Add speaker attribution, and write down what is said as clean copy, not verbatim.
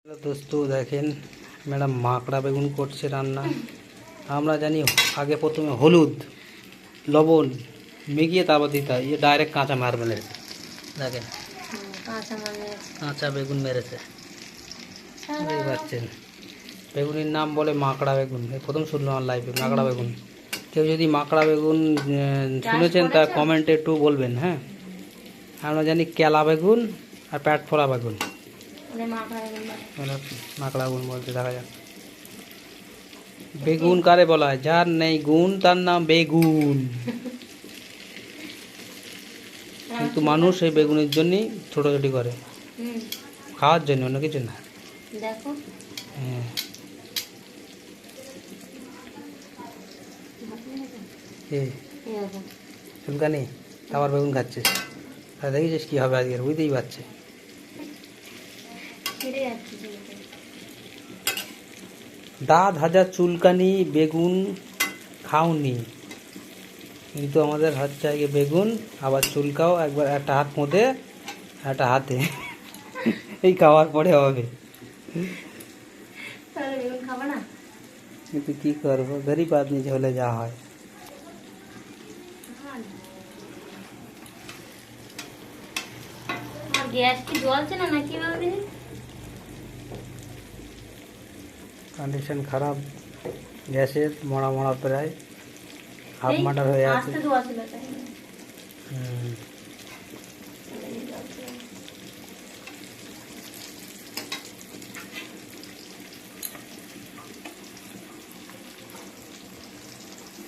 Speaker 1: দোস্ত দেখেন ম্যাডাম মাকড়া বেগুন করছে রান্না। আমরা জানি আগে প্রথমে হলুদ লবণ মেখিয়ে তারপর দিতে হয়, ইয়ে ডাইরেক্ট কাঁচা মার মেরেছে। দেখেন কাঁচা বেগুন মেরেছে, বুঝতেই পারছেন। বেগুনের নাম বলে মাকড়া বেগুন, এই প্রথম শুনলাম আমার লাইফে মাকড়া বেগুন। কেউ যদি মাকড়া বেগুন শুনেছেন তা কমেন্টে একটু বলবেন। হ্যাঁ, আমরা জানি কেলা বেগুন আর প্যাট ফোড়া বেগুন, মাকড়া বেগুন বলতে দেখা যাক। বেগুন কারে বলা হয়? যার নেই গুণ তার নাম বেগুন। কিন্তু মানুষ এই বেগুনের জন্যই ছোটাছুটি করে, খাওয়ার জন্য, অন্য কিছু না। হ্যাঁ, চুলকানি আবার বেগুন খাচ্ছে, তা দেখেছিস কি হবে আজকের, বুঝতেই পারছে। দাঁত হাজার চুলকানি, বেগুন খাওনি, কিন্তু আমাদের হাত চাইগে বেগুন, আবার চুলকাও একবার, একটা হাত মধ্যে একটা হাতে, এই খাওয়ার পরে হবে। কিন্তু কি করবো, গরিব আদমি হলে যা হয়। কন্ডিশন খারাপ গ্যাসের, মরা মরা প্রায় হাফ মার্ডার হয়ে আছে।